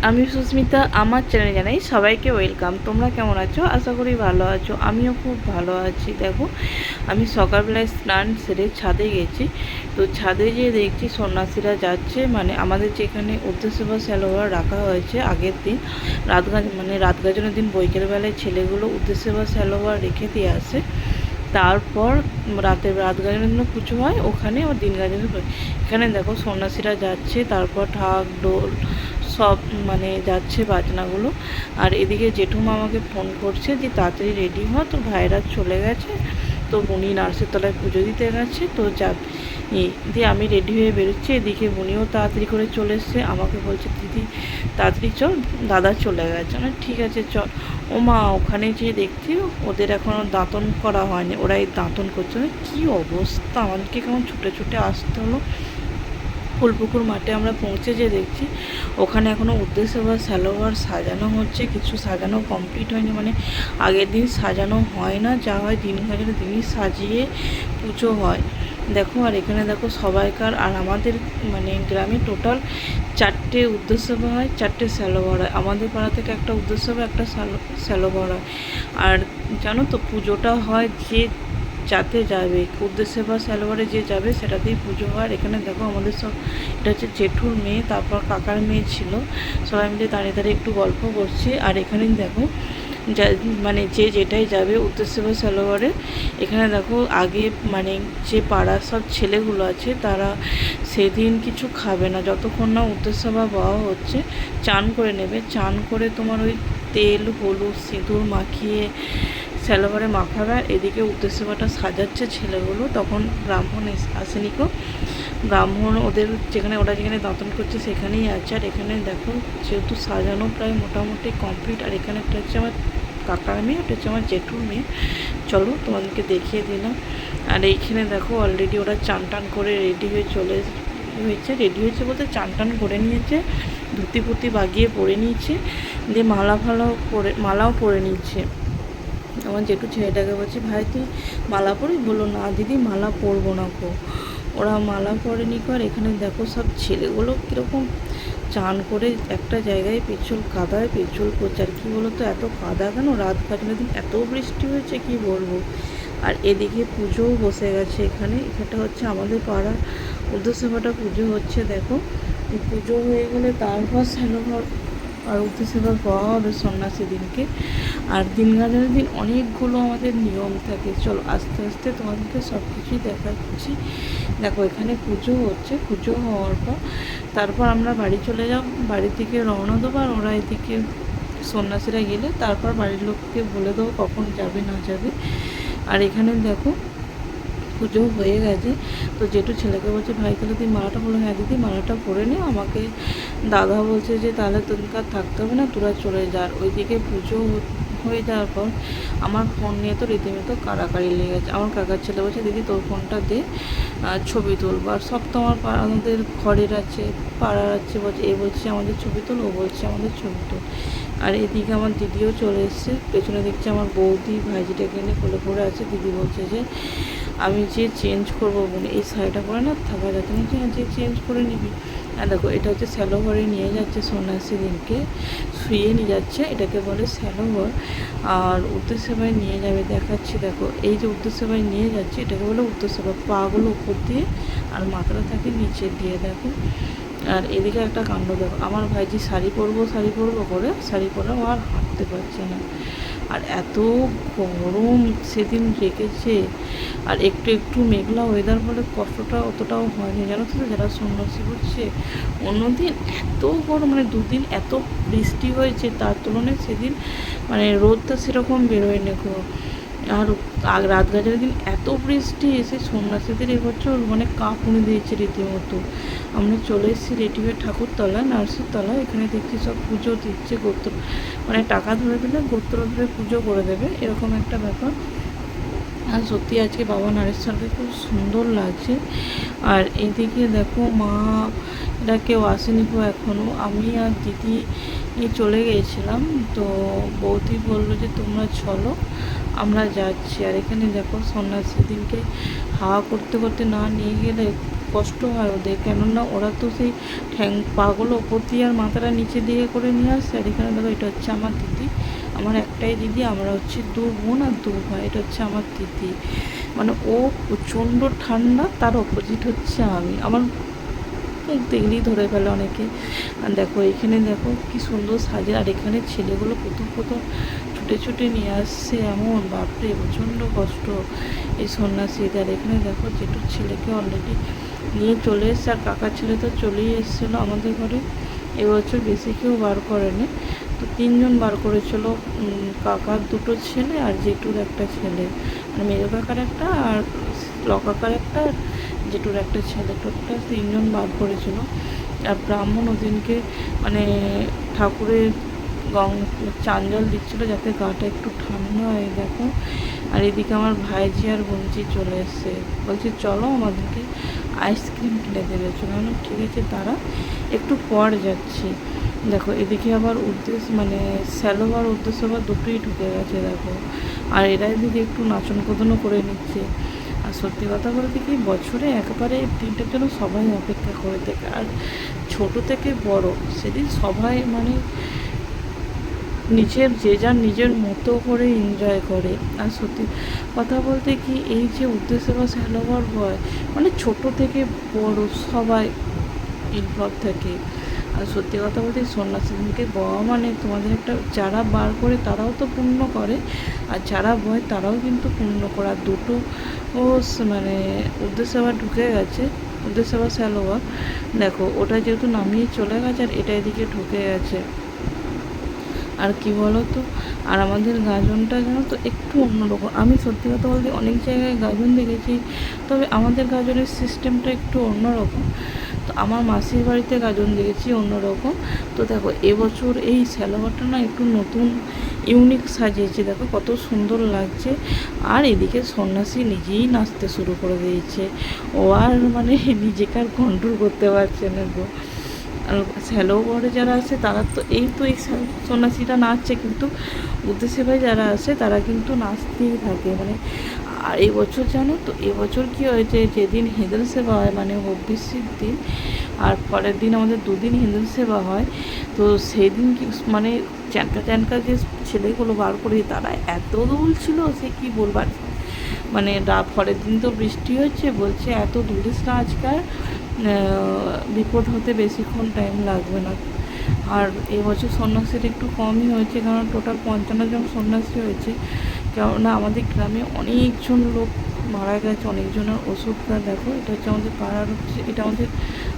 আমি সুস্মিতা, আমার চ্যানেলে জানাই সবাইকে ওয়েলকাম। তোমরা কেমন আছো? আশা করি ভালো আছো। আমিও খুব ভালো আছি। দেখো, আমি সকালবেলায় স্নান সেরে ছাদে গেছি। তো ছাদে যেয়ে দেখছি সন্ন্যাসীরা যাচ্ছে, মানে আমাদের যেখানে উদ্দেশ্যবা স্যালোয়ার রাখা হয়েছে আগের দিন রাত গাজনের দিন বিকেলবেলায় ছেলেগুলো উদ্দেশ্যবা স্যালোয়ার রেখে দিয়ে আসে। তারপর রাত গাজনের জন্য পুজো হয় ওখানে, ও দিন গাজনের এখানে দেখো সন্ন্যাসীরা যাচ্ছে। তারপর ঢাক ঢোল সব মানে যাচ্ছে বাজনাগুলো। আর এদিকে জেঠুমা আমাকে ফোন করছে যে তাড়াতাড়ি রেডি হ, তো ভাইরা চলে গেছে, তো বুনি নার্সের তলায় পুজো দিতে গেছে, তো দিয়ে আমি রেডি হয়ে বেরোচ্ছি। এদিকে বুনিও তাড়াতাড়ি করে চলে এসছে, আমাকে বলছে দিদি তাড়াতাড়ি চল, দাদা চলে গেছে। না ঠিক আছে চল। ও মা, ওখানে যেয়ে দেখছি ওদের এখনও দাঁতন করা হয়নি, ওরা এই দাঁতন করছে। কী অবস্থা, আমাদেরকে কেমন ছুটে ছুটে আসতে হলো। ফুলপুকুর মাঠে আমরা পৌঁছে যেয়ে দেখছি ওখানে এখনও উদ্দেশ্য বা স্যালোয়ার সাজানো হচ্ছে, কিছু সাজানো কমপ্লিট হয়নি, মানে আগের দিন সাজানো হয় না, যা হয় দিন গাজনের দিনই সাজিয়ে পুজো হয়। দেখো, আর এখানে দেখো সবাইকার, আর আমাদের মানে গ্রামে টোটাল 4টে উদ্দেশ্যবা হয়, 4টে স্যালোয়ার হয়। আমাদের পাড়া থেকে একটা উদ্দেশ্যবা, একটা স্যালোয়ার হয়। আর জানো তো পুজোটা হয় যে যাতে যাবে উদ্দেশ্যে বা স্যালোয়ারে যে যাবে সেটাতেই পুজো হয়। এখানে দেখো আমাদের সব, এটা হচ্ছে জেঠুর মেয়ে, তারপর কাকার মেয়ে ছিল, সবাই মিলে দাঁড়িয়ে দাঁড়িয়ে একটু গল্প করছে। আর এখানে দেখো যা মানে যে যেটাই যাবে উদ্দেশ্যে বা স্যালোয়ারে, এখানে দেখো আগে মানে যে পাড়ার সব ছেলেগুলো আছে তারা সেদিন কিছু খাবে না যতক্ষণ না উদ্দেশ্য বা বওয়া হচ্ছে। চান করে নেবে, চান করে তোমার ওই তেল হলুদ সিঁদুর মাখিয়ে স্যালোয়ারে মাখাবে। এদিকে উদ্দেশ্যবাটা সাজাচ্ছে ছেলেগুলো, তখন ব্রাহ্মণ আসেনি কো, ব্রাহ্মণ ওদের ওরা যেখানে দাঁতন করছে সেখানেই আছে। আর এখানে দেখো যেহেতু সাজানো প্রায় মোটামুটি কমপ্লিট। আর এখানে একটা হচ্ছে আমার কাকার মেয়ে, ওটা হচ্ছে আমার জেঠুর মেয়ে। চলো তোমাদেরকে দেখিয়ে দিলাম। আর এইখানে দেখো অলরেডি ওরা চান টান করে রেডি হয়ে রেডি হয়েছে বলতে চান টান করে নিয়েছে, ধুতি পুতি বাগিয়ে পরে নিয়েছে, দিয়ে মালাও পরে নিচ্ছে। আমার জেঠু ছেলেটাকে বলছি ভাই তুই মালা পরি, বললো না দিদি মালা পরবো না গো। ওরা মালা পরেনি কর। এখানে দেখো সব ছেলেগুলো কীরকম চান করে একটা জায়গায় পেছল কাদায় পেছল করছে। আর কী বলো তো, এত কাদা কেন, রাত কাটানোর দিন এত বৃষ্টি হয়েছে কি বলবো। আর এদিকে পুজোও বসে গেছে। এটা হচ্ছে আমাদের পাড়ার উদ্দেশ্যবাটা পুজো হচ্ছে। দেখো পুজো হয়ে গেলে তারপর স্যালোঘর আর উদ্দেশ্যবার পাওয়া হবে সন্ন্যাসী দিনকে। আর দিন গাজনের দিন অনেকগুলো আমাদের নিয়ম থাকে। চলো আস্তে আস্তে তোমাদেরকে সব কিছুই দেখাচ্ছি। দেখো এখানে পুজো হচ্ছে, পুজো হওয়ার পর তারপর আমরা বাড়ি চলে যাব, বাড়ির দিকে রওনা দেবো। আর ওরা এদিকে সন্ন্যাসীরা গেলে তারপর বাড়ির লোককে বলে দেবো কখন যাবে না যাবে। আর এখানে দেখো পুজো হয়ে গেছে। তো যেটু ছেলেকে বলছে ভাই তাহলে তুই মালাটা, বলো হ্যাঁ দিদি মালাটা পরে নে। আমাকে দাদা বলছে যে তাহলে তোদেরকে আর থাকতে হবে না, তোরা চলে যা। ওইদিকে পুজো হয়ে যাওয়ার পর আমার ফোন নিয়ে তো রীতিমতো কাড়াকাড়ি লেগে গেছে। আমার কাকার ছেলে বলছে দিদি তোর ফোনটা দে, ছবি তুলব। আর সব তো আমার আমাদের ঘরের আছে, পাড়ার আছে, বলছে এ বলছে আমাদের ছবি তুল, ও বলছে আমাদের ছবি তুল। আর এদিকে আমার দিদিও চলে এসছে, পেছনে দেখছি আমার বৌদি ভাইজিটাকে নিয়ে কোলে পড়ে আছে। দিদি বলছে যে আমি যে চেঞ্জ করবো বলে এই শাড়িটা পরে না থাকা যাচ্ছে না, যে চেঞ্জ করে নিবি। আর দেখো এটা হচ্ছে স্যালোঘরে নিয়ে যাচ্ছে সন্ন্যাসী দিনকে, শুয়ে নিয়ে যাচ্ছে, এটাকে বলে স্যালোঘর। আর উদ্দেশ্যবাই নিয়ে যাবে, দেখাচ্ছি দেখো এই যে উদ্দেশ্যবাই নিয়ে যাচ্ছে এটাকে বলে উদ্দেশ্যবা। পাগুলো উপর দিয়ে আর মাথাটা থাকে নিচে দিয়ে। দেখো আর এদিকে একটা কাণ্ড দেখো, আমার ভাইজি শাড়ি পরবো করে শাড়ি পরে আর হাঁটতে পারছে না। আর এত গরম সেদিন রেখেছে। আর একটু একটু মেঘলা ওয়েদার বলে কষ্টটা অতটাও হয়নি, জানো তো যারা সন্ন্যাসী করছে। অন্যদিন এত গরম, মানে দুদিন এত বৃষ্টি হয়েছে, তার তুলনায় সেদিন মানে রোদটা সেরকম বেরোয়নি কোনো। আর রাত গাজনের দিন এত বৃষ্টি এসে সন্ন্যাসীদের এবছর মানে কাঁপুনি দিয়েছে রীতিমতো। আমরা চলে এসেছি রেডি হয়ে ঠাকুরতলা নার্সির তলা, এখানে দেখছি সব পুজো দিচ্ছে, গোত্র মানে টাকা ধরে দিলে গোত্র ধরে পুজো করে দেবে, এরকম একটা ব্যাপার। আর সত্যি আজকে বাবা নারেশ্বরকে খুব সুন্দর লাগছে। আর এদিকে দেখো মা এরা কেউ আসেনি গো এখনও, আমি আর দিদি চলে গিয়েছিলাম। তো বৌদি বললো যে তোমরা চলো আমরা যাচ্ছি। আর এখানে দেখো সন্ন্যাসী দিনকে হাওয়া করতে করতে না নিয়ে গেলে কষ্ট হয় ওদের, কেননা ওরা তো সেই পাগুলো ওপর দিয়ে আর মাথাটা নিচে দিয়ে করে নিয়ে আসছে। আর এখানে দেখো এটা হচ্ছে আমার দিদি, আমার একটাই দিদি, আমরা হচ্ছে 2 বোন আর 2 ভাই। এটা হচ্ছে আমার দিদি, মানে ও প্রচণ্ড ঠান্ডা, তার অপোজিট হচ্ছে আমি। আমার মুখ দেখলেই ধরে ফেলে অনেকে। আর দেখো এখানে দেখো কি সুন্দর সাজে। আর এখানে ছেলেগুলো প্রথম প্রথম ছুটে ছুটে নিয়ে আসছে, এমন বাপরে প্রচণ্ড কষ্ট এই সন্ন্যাসীদের। আর এখানে দেখো জেঠুর ছেলেকে অলরেডি নিয়ে চলে এসছে, আর কাকার ছেলে তো চলেই এসেছিলো আমাদের ঘরে। এবছর বেশি কেউ বার করেনি, তো 3 জন বার করেছিল, কাকার 2টো ছেলে আর জেঠুর একটা ছেলে, মানে মেজো কাকার একটা আর কাকার একটা আর জেঠুর একটা ছেলে, টোটাল 3 জন বার করেছিল। আর ব্রাহ্মণ ওদিনকে মানে ঠাকুরের চান জল দিচ্ছিলো যাতে গাটা একটু ঠান্ডা হয়। দেখো আর এদিকে আমার ভাইজি আর বোনজি চলে এসছে, বলছে চলো আমাদেরকে আইসক্রিম কিনে দেবে। চলো ঠিক আছে তারা একটু পর যাচ্ছি। দেখো এদিকে আবার মানে স্যালোবার উদ্দেশ্য আবার দুটোই ঢুকে গেছে দেখো। আর এরা এদিকে একটু নাচন কোদনও করে নিচ্ছে। আর সত্যি কথা বলতে কি, বছরে একবারে দিনটার জন্য সবাই অপেক্ষা করে থাকে। আর ছোট থেকে বড় সেদিন সবাই মানে যে যার নিজের মতো করে এনজয় করে। আর সত্যি কথা বলতে কি, এই যে উদ্দেশ্য বা স্যালোবার হয়, মানে ছোট থেকে বড় সবাই ইনভলভ থাকে। আর সত্যি কথা বলতে সন্ন্যাসীকে বওয়া মানে তোমাদের একটা, যারা বার করে তারাও তো পুণ্য করে, আর যারা বয় তারাও কিন্তু পুণ্য করে। আর দুটো মানে উদ্দেশ্য আবার ঢুকে গেছে, উদ্দেশ্য আবার স্যালোবার। দেখো ওটা যেহেতু নামিয়ে চলে গেছে, আর এটা এদিকে ঢুকে গেছে। আর কি বলো তো, আর আমাদের গাজনটা জানো তো একটু অন্যরকম। আমি সত্যি কথা বলতে অনেক জায়গায় গাজন দেখেছি, তবে আমাদের গাজনের সিস্টেমটা একটু অন্যরকম। তো আমার মাসির বাড়িতে গাজন দেখেছি অন্যরকম। তো দেখো এবছর এই স্যালোবারটা না একটু নতুন ইউনিক সাজিয়েছে, দেখো কত সুন্দর লাগছে। আর এদিকে সন্ন্যাসী নিজেই নাচতে শুরু করে দিয়েছে, ও আর মানে নিজেকে আর কন্ট্রোল করতে পারছে না গো। আর স্যালোবারে যারা আছে তারা তো এই সন্ন্যাসীটা নাচছে, কিন্তু উদ্দেশ্যে ভাই যারা আছে তারা কিন্তু নাচতেই থাকে মানে। আর এবছর জানো তো এবছর কী হয়েছে, যেদিন হেঁদেল সেবা হয় মানে হব্বিষ্যির দিন, আর পরের দিন আমাদের 2 দিন হেঁদেল সেবা হয়। তো সেই দিন কি মানে চ্যানকা চ্যানকা যে ছেলেগুলো বার করে তারা এত দুলছিল সে কি বলবার। মানে পরের দিন তো বৃষ্টি হচ্ছে, বলছে এত দুলিস না আজকাল, বিপদ হতে বেশিক্ষণ টাইম লাগবে না। আর এবছর সন্ন্যাসীর একটু কমই হয়েছে, কারণ টোটাল 55 জন সন্ন্যাসী হয়েছে। কেননা আমাদের গ্রামে অনেকজন লোক মারা গেছে, অনেকজনের ওষুধটা। দেখো এটা হচ্ছে আমাদের পাড়ার, হচ্ছে এটা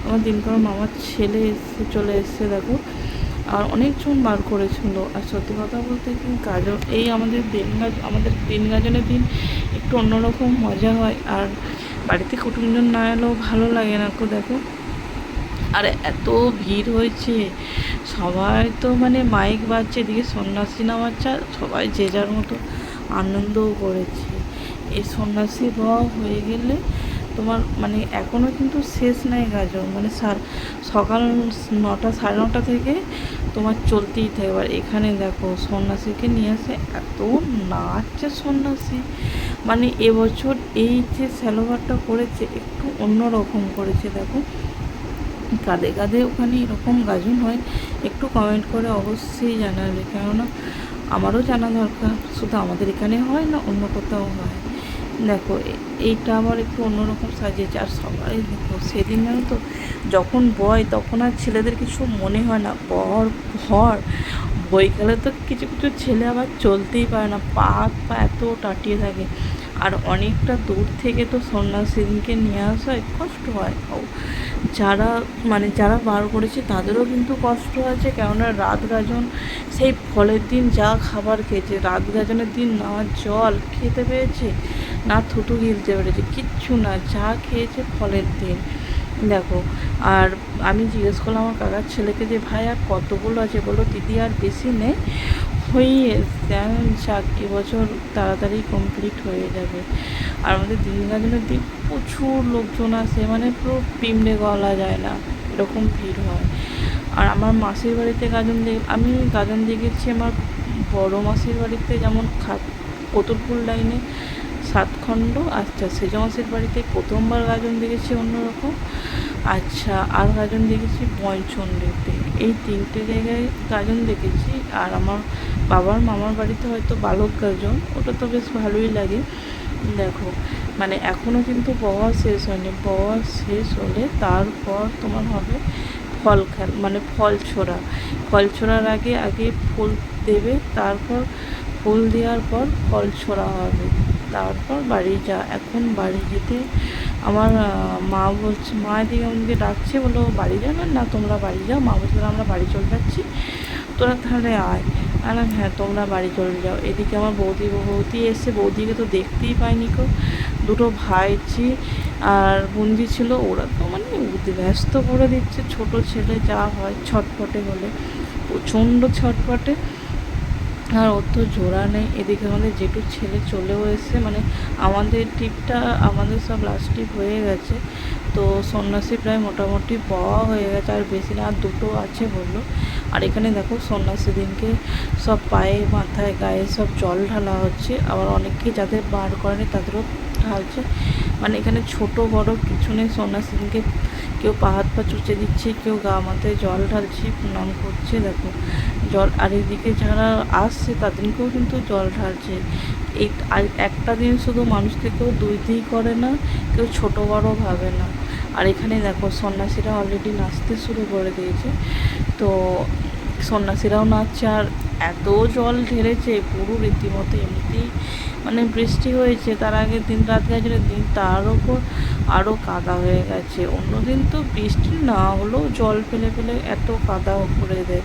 আমার দিনকর মামার ছেলে চলে এসছে দেখো। আর অনেকজন বার করেছিল। আর সত্যি কথা বলতে কি গাজন এই আমাদের দিন গাজনের দিন একটু অন্যরকম মজা হয়। আর বাড়িতে কুটুমজন না এলেও ভালো লাগে না কো দেখো। আর এত ভিড় হয়েছে, সবাই তো মানে মাইক বাজছে, এদিকে সন্ন্যাসী নামাচ্ছে, সবাই যে যার মতো আনন্দও করেছে। এই সন্ন্যাসী হওয়া হয়ে গেলে তোমার মানে এখনও কিন্তু শেষ নাই গাজন, মানে সকাল 9টা 9:30 থেকে তোমার চলতেই থাকে। এবার এখানে দেখো সন্ন্যাসীকে নিয়ে আসে, এত নাচছে সন্ন্যাসী, মানে এবছর এই যে স্যালোবারটা করেছে একটু অন্যরকম করেছে। দেখো কাঁধে কাঁধে ওখানে এরকম গাজন হয়, একটু কমেন্ট করে অবশ্যই জানাবে, কেননা আমারও জানা দরকার। শুধু আমাদের এখানে হয় না, অন্য কোথাও হয়। দেখো এইটা আবার একটু অন্যরকম সাজিয়েছে। আর সবাই দেখো সেদিন জানো তো যখন বয় তখন আর ছেলেদের কিছু মনে হয় না, ভর বইকালে তো কিছু কিছু ছেলে আবার চলতেই পারে না, পা এত টাটিয়ে থাকে। আর অনেকটা দূর থেকে তো সন্ন্যাসীকে নিয়ে আসায় কষ্ট হয়। যারা বার করেছে তাদেরও কিন্তু কষ্ট আছে, কেননা রাত গাজন সেই ফলের দিন যা খাবার খেয়েছে, রাত গাজনের দিন না জল খেতে পেয়েছে না থুতু গিলতে পেরেছে, কিচ্ছু না, যা খেয়েছে ফলের দিন। দেখো আর আমি জিজ্ঞেস করলাম আমার কাকার ছেলেকে যে ভাই আর কতগুলো আছে, বললো দিদি আর বেশি নেই, হয়েই এসছে। যাক এবছর তাড়াতাড়ি কমপ্লিট হয়ে যাবে। আর আমাদের দিন গাজনের দিন প্রচুর লোকজন আসে, মানে পুরো পিমড়ে গলা যায় না, এরকম ভিড় হয়। আর আমার মাসির বাড়িতে আমি গাজন দেখেছি আমার বড় মাসির বাড়িতে, যেমন কতুলপুর লাইনে সাতখণ্ড। আচ্ছা, সেজমাসির বাড়িতে প্রথমবার গাজন দেখেছি অন্যরকম। আচ্ছা, আর গাজন দেখেছি পঞ্চমীতে। এই 3টে জায়গায় গাজন দেখেছি। আর আমার বাবার মামার বাড়িতে হয়তো বালক গাজন, ওটা তো বেশ ভালোই লাগে। দেখো মানে এখনও কিন্তু বওয়া শেষ হয়নি, বওয়া শেষ হলে তারপর তোমার হবে ফল মানে ফল ছোড়া। ফল ছোড়ার আগে আগে ফুল দেবে, তারপর ফুল দেওয়ার পর ফল ছোড়া হবে, তারপর বাড়ি যা। এখন বাড়ি যেতে আমার মা বলছে, মা এদিকে আমাকে ডাকছে, বলো বাড়ি যাবে না, তোমরা বাড়ি যাও। মা বলছে আমরা বাড়ি চলে যাচ্ছি, তোরা তাহলে আয়। আলাম হ্যাঁ তোমরা বাড়ি চলে যাও। এদিকে আমার বৌদি এসে, বৌদিকে তো দেখতেই পাইনি কো। দুটো ভাইঝি আর বোনজি ছিল, ওরা তো মানে ব্যস্ত করে দিচ্ছে। ছোট ছেলে যা হয় ছটপটে হলে প্রচণ্ড ছটপটে, আর ওর তো জোড়া নেই। এদিকে আমাদের জেঠুর ছেলে চলেও এসে, মানে আমাদের ট্রিপটা, আমাদের সব লাস্ট ট্রিপ হয়ে গেছে। তো সন্ন্যাসী প্রায় মোটামুটি পাওয়া হয়ে গেছে, আর বেশি না, আর 2টো আছে বললো। আর এখানে দেখো সন্ন্যাসী দিনকে সব পায়ে মাথায় গায়ে সব জল ঢালা হচ্ছে। আবার অনেকে যাদের বার করেনি তাদেরও ঢালছে। মানে এখানে ছোট বড় কিছু নেই, সন্ন্যাসী দিনকে কেউ পা হাত পা চুচে দিচ্ছে, কেউ গা মাথায় জল ঢালছে, প্রণাম করছে। দেখো জল, আর এদিকে যারা আসছে তাদেরকেও কিন্তু জল ঢালছে। এই একটা দিন শুধু মানুষকে কেউ দুই করে না, কেউ ছোট বড় ভাবে না। আর এখানে দেখো সন্ন্যাসীরা অলরেডি নাচতে শুরু করে দিয়েছে। তো সন্ন্যাসীরাও নাচছে, আর এত জল ঢেলেছে পুরো রীতিমতো। এমনিতেই মানে বৃষ্টি হয়েছে, তার আগের দিন রাত গাজনের দিন, তার ওপর আরও কাদা হয়ে গেছে। অন্যদিন তো বৃষ্টি না হলেও জল ফেলে ফেলে এত কাদা করে দেয়।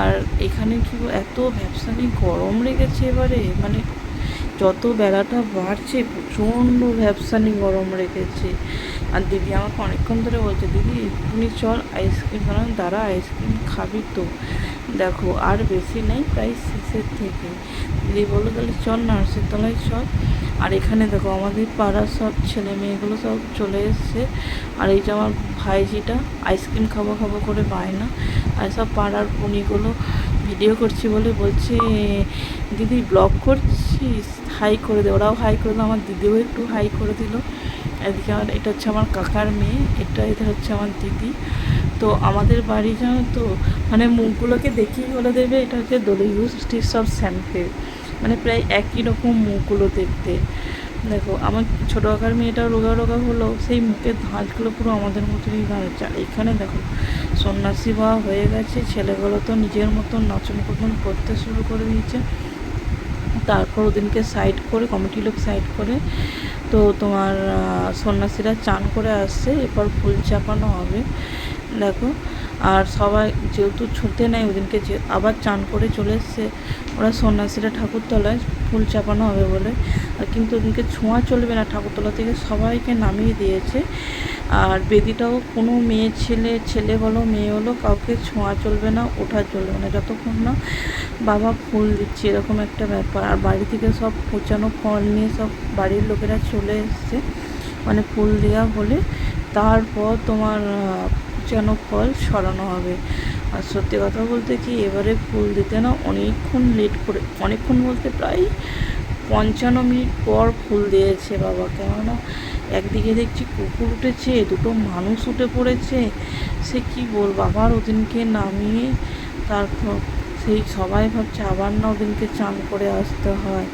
আর এখানে কি এত ভ্যাপসানি গরম লেগেছে এবারে, মানে যত বেলাটা বাড়ছে প্রচণ্ড ভ্যাপসানি গরম রেখেছে। আর দিদি আমাকে অনেকক্ষণ ধরে বলছে, দিদি তুমি চল আইসক্রিম বানান, দাঁড়া আইসক্রিম খাবি তো। দেখো আর বেশি নেই, প্রায় শেষের থেকে। দিদি বললো তাহলে চল নার্সের তলায় চল। আর এখানে দেখো আমাদের পাড়ার সব ছেলে মেয়েগুলো সব চলে এসছে। আর এই যে আমার ভাইজিটা আইসক্রিম খাবো খাবো করে বায়না। আর সব পাড়ার বুনিগুলো ভিডিও করছি বলে বলছে, দিদি ব্লগ করছিস, হাই করে দে। ওরাও হাই করে দিল, আমার দিদিও একটু হাই করে দিল। এদিকে আমার, এটা হচ্ছে আমার কাকার মেয়ে, এটা হচ্ছে আমার দিদি। তো আমাদের বাড়ি জানো তো, মানে মুখগুলোকে দেখেই বলে দেবে এটা হচ্ছে দলীয় সব স্যাম্পেল, মানে প্রায় একই রকম মুখগুলো দেখতে। দেখো আমার ছোটো কাকার মেয়েটাও রোগা রোগা হলো, সেই মুখের ধাঁচগুলো পুরো আমাদের মতনই দাঁড়াচ্ছে। আর এখানে দেখো সন্ন্যাসী বাবা হয়ে গেছে, ছেলেগুলো তো নিজের মতন নাচন কুটন করতে শুরু করে দিয়েছে। তারপর ওদিনকে সাইড করে, কমিটি লোক সাইড করে, তো তোমার সন্ন্যাসীরা চান করে আসছে, এরপর ফুল চাপানো হবে। দেখো আর সবাই যেহেতু ছুটে নেয় ওদিনকে, যে আবার চান করে চলে এসছে ওরা সন্ন্যাসীরা ঠাকুরতলায় ফুল চাপানো হবে বলে। আর কিন্তু ওদিনকে ছোঁয়া চলবে না, ঠাকুরতলা থেকে সবাইকে নামিয়ে দিয়েছে। আর বেদিটাও কোনো মেয়ে ছেলে বলো মেয়ে হলো কাউকে ছোঁয়া চলবে না, ওঠা চলবে না যতক্ষণ না বাবা ফুল দিচ্ছে, এরকম একটা ব্যাপার। আর বাড়ি থেকে সব পচানো ফল নিয়ে সব বাড়ির লোকেরা চলে এসছে, মানে ফুল দেওয়া হলে তারপর তোমার যেন ফল সরানো হবে। আর সত্যি কথা বলতে কি এবারে ফুল দিতে না অনেকক্ষণ লেট করে, অনেকক্ষণ বলতে প্রায় 55 মিনিট পর ফুল দিয়েছে বাবা। কেননা একদিকে দেখছি কুকুর উঠেছে, 2টো মানুষ উঠে পড়েছে, সে কি বলবো। আবার ওদিনকে নামিয়ে তারপর সেই সবাই ভাবছে আবার না ওদিনকে চান করে আসতে হয়।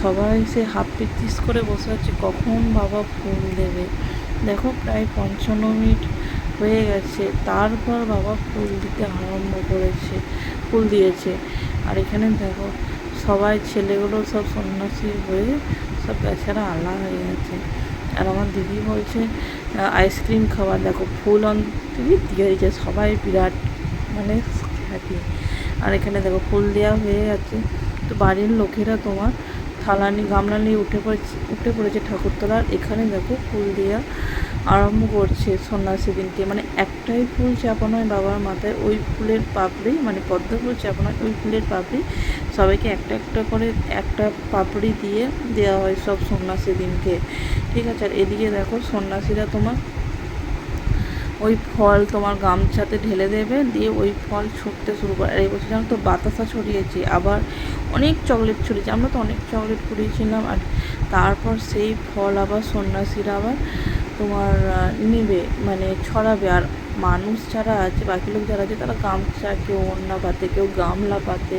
সবাই সে হাফ পিস করে বসে আছে কখন বাবা ফুল দেবে। দেখো প্রায় 55 মিনিট হয়ে গেছে, তারপর বাবা ফুল দিতে আরম্ভ করেছে, ফুল দিয়েছে। আর এখানে দেখো সবাই ছেলেগুলো সব সন্ন্যাসী হয়ে সব বেচারা আলা হয়ে গেছে। আর আমার দিদি বলছে আইসক্রিম খাওয়া, দেখো ফুল দিদি দিয়ে দিয়েছে, সবাই বিরাট মানে হ্যাপি। আর এখানে দেখো ফুল দেওয়া হয়ে গেছে, তো বাড়ির লোকেরা তোমার থালা নিয়ে গামলা নিয়ে উঠে পড়েছে ঠাকুরতলার। এখানে দেখো ফুল দেওয়া আরম্ভ করছে সন্ন্যাসী দিনকে, মানে একটাই ফুল চাপানো হয় বাবার মাথায়, ওই ফুলের পাপড়ি, মানে পদ্ম ফুল চাপানো হয়, ওই ফুলের পাপড়ি সবাইকে একটা একটা করে একটা পাপড়ি দিয়ে দেওয়া হয় সব সন্ন্যাসী দিনকে, ঠিক আছে। আর এদিকে দেখো সন্ন্যাসীরা তোমার ওই ফল তোমার গামছাতে ঢেলে দেবে, দিয়ে ওই ফল ছুটতে শুরু করে। আর এই বছর জানো তো বাতাসা ছড়িয়েছি, আবার অনেক চকলেট ছড়িয়েছি, আমরা তো অনেক চকলেট কুড়িয়েছিলাম। আর তারপর সেই ফল আবার সন্ন্যাসীরা আবার তোমার নেবে, মানে ছড়াবে। আর মানুষ যারা আছে, বাকি লোক যারা আছে, তারা গামছা, কেউ ওড়না পাতে, কেউ গামলা পাতে,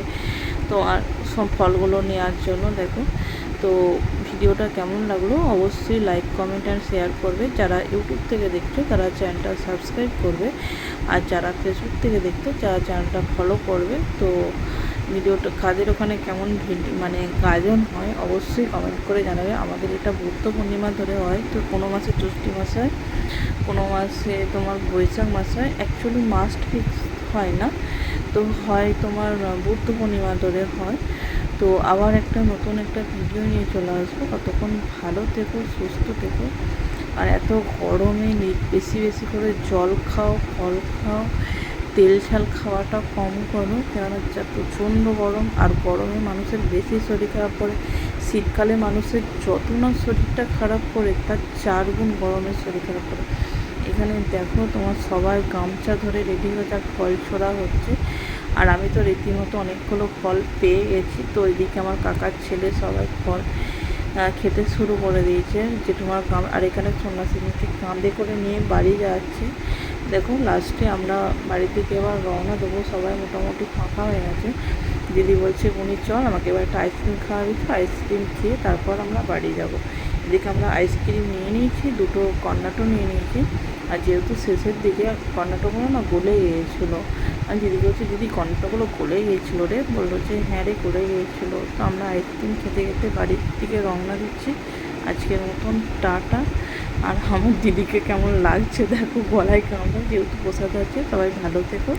তো আর সব ফলগুলো নেওয়ার জন্য। দেখো, তো ভিডিওটা কেমন লাগলো অবশ্যই লাইক, কমেন্ট অ্যান্ড শেয়ার করবে। যারা ইউটিউব থেকে দেখছো তারা চ্যানেলটা সাবস্ক্রাইব করবে, আর যারা ফেসবুক থেকে দেখছো যারা চ্যানেলটা ফলো করবে। তো ভিডিওটা কাদের ওখানে কেমন মানে গাজন হয় অবশ্যই কমেন্ট করে জানাবে। আমাদের এটা বুদ্ধ পূর্ণিমা ধরে হয়, তো কোনো মাসে জ্যৈষ্ঠী মাস হয়, কোনো মাসে তোমার বৈশাখ মাস হয়। অ্যাকচুয়ালি মাস্ট ফিক্স হয় না, তো হয় তোমার বুদ্ধ পূর্ণিমা ধরে হয়। তো আবার একটা নতুন একটা ভিডিও নিয়ে চলে আসবো। ততক্ষণ ভালো থেকো, সুস্থ থেকো। আর এত গরমে বেশি বেশি করে জল খাও, ফল খাও, তেল ঝাল খাওয়াটা কম করো, কেননা প্রচণ্ড গরম। আর গরমে মানুষের বেশি শরীর খারাপ করে। শীতকালে মানুষের যত না শরীরটা খারাপ করে, তার 4 গুণ গরমের শরীর খারাপ করে। এখানে দেখো তোমার সবাই গামছা ধরে রেডি হয়ে তার ফল ছোড়া হচ্ছে। আর আমি তো রীতিমতো অনেকগুলো ফল পেয়ে গেছি। তো ওইদিকে আমার কাকার ছেলে সবাই ফল খেতে শুরু করে দিয়েছে, জেঠুমার কাম। আর এখানে সন্ন্যাসিনীকে কাঁধে করে নিয়ে বাড়ি যাচ্ছে। দেখো লাস্টে আমরা বাড়ির দিকে এবার রওনা দেবো, সবাই মোটামুটি ফাঁকা হয়ে গেছে। দিদি বলছে উনি চল, আমাকে এবার একটা আইসক্রিম খাওয়াবি, তো আইসক্রিম খেয়ে তারপর আমরা বাড়ি যাব। এদিকে আমরা আইসক্রিম নিয়ে নিয়েছি, 2টো কর্নেটো নিয়ে নিয়েছি। আর যেহেতু শেষের দিকে কর্নেটোগুলো না গলে গিয়েছিলো, আর দিদি বলছে দিদি কর্নেটোগুলো গলে গিয়েছিলো রে, বললো যে হ্যাঁ রে গলে গিয়েছিলো। তো আমরা আইসক্রিম খেতে খেতে বাড়ির দিকে রওনা দিচ্ছি। আজকের মতন টাটা। আর আমার দিদিকে কেমন লাগছে দেখো, গলায় কামড়া, যেহেতু প্রসাদ আছে। সবাই ভালো থেকো।